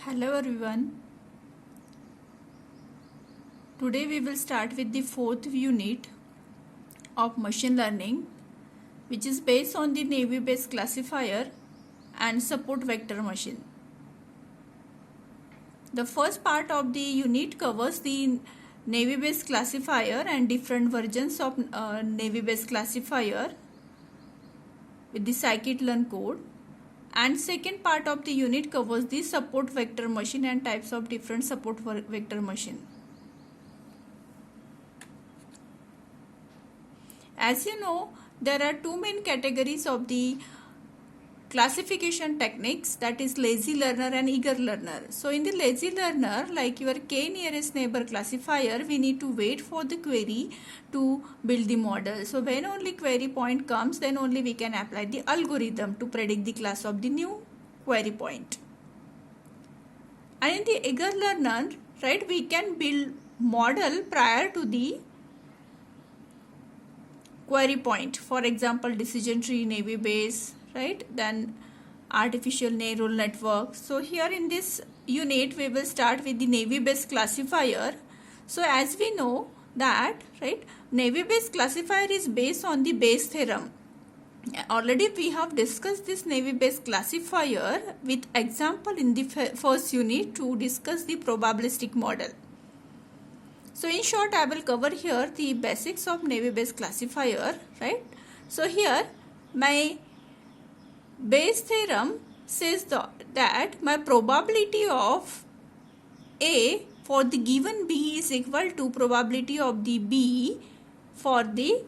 Hello everyone. Today we will start with the fourth unit of machine learning, which is based on the Navy based classifier and support vector machine. The first part of the unit covers the Navy based classifier and different versions of Navy based classifier with the scikit-learn code. And second part of the unit covers the support vector machine and types of different support vector machine. As you know, there are two main categories of the classification techniques, that is lazy learner and eager learner. So in the lazy learner, like your k nearest neighbor classifier, we need to wait for the query to build the model. So when only query point comes, then only we can apply the algorithm to predict the class of the new query point. And in the eager learner, right, we can build model prior to the query point. For example, decision tree, Navy base, right, then artificial neural network. So here in this unit we will start with the Navy based classifier. So as we know that, right, Navy based classifier is based on the Bayes theorem. Already we have discussed this Navy based classifier with example in the first unit to discuss the probabilistic model. So in short, I will cover here the basics of Navy based classifier, right? So here my Bayes theorem says that my probability of A for the given B is equal to probability of the B for the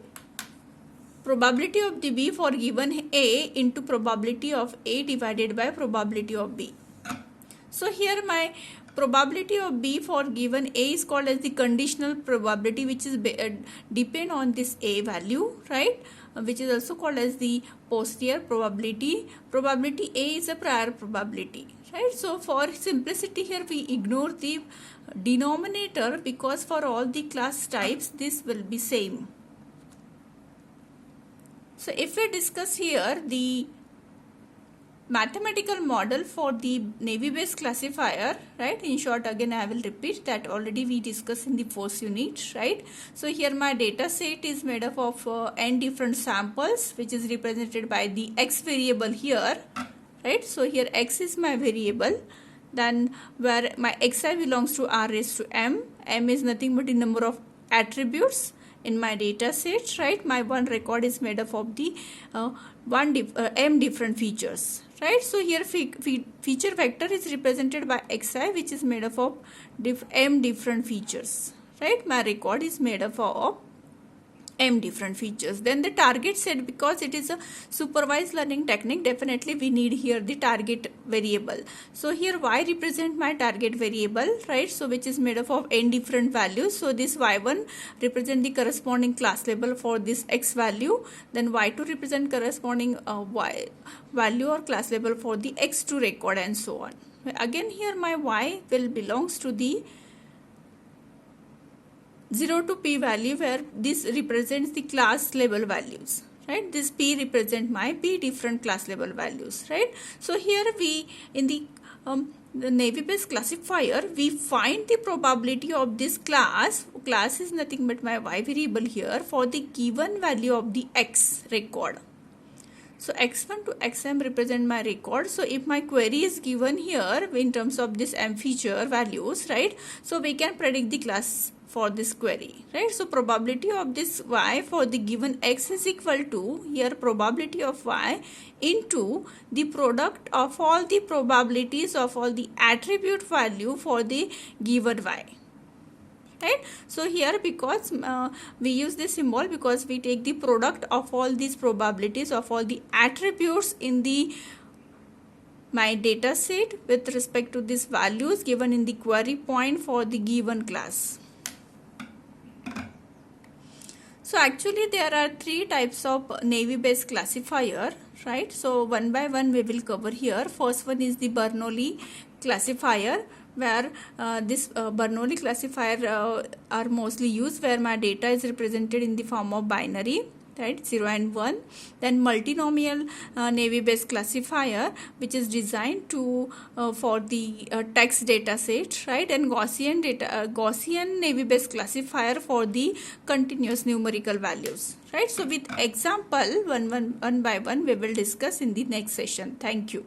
probability of the B for given A into probability of A divided by probability of B. So here my probability of B for given A is called as the conditional probability, which is depend on this A value, right, which is also called as the posterior probability. Probability A is a prior probability, right? So for simplicity here we ignore the denominator because for all the class types this will be same. So if we discuss here the mathematical model for the Navy based classifier, right, in short again I will repeat that already we discussed in the first unit, right. So here my data set is made up of n different samples, which is represented by the x variable here, right. So here x is my variable, then where my xi belongs to r raised to m. M is nothing but the number of attributes in my data set, right. My one record is made up of the m different features, right. So here feature vector is represented by xi, which is made up of m different features, right. My record is made up of m different features. Then the target set, because it is a supervised learning technique, definitely we need here the target variable. So here y represent my target variable, right, so which is made up of n different values. So this y1 represent the corresponding class label for this x value, then y2 represent corresponding y value or class label for the x2 record, and so on. Again here my y will belongs to the 0 to p value, where this represents the class level values, right. This p represent my p different class level values, right. So here we in the Navy based classifier we find the probability of this class is nothing but my y variable here for the given value of the x record. So x1 to xm represent my record. So if my query is given here in terms of this m feature values, right, so we can predict the class for this query, right. So probability of this y for the given x is equal to here probability of y into the product of all the probabilities of all the attribute value for the given y, right. So here because we use this symbol because we take the product of all these probabilities of all the attributes in the my data set with respect to these values given in the query point for the given class. So actually there are three types of Navy based classifier, right. So one by one we will cover here. First one is the Bernoulli classifier, where this Bernoulli classifier are mostly used, where my data is represented in the form of binary, right, 0 and 1. Then multinomial naive Bayes classifier, which is designed to for the text data set, right, and Gaussian naive Bayes classifier for the continuous numerical values, right. So with example one by one we will discuss in the next session. Thank you.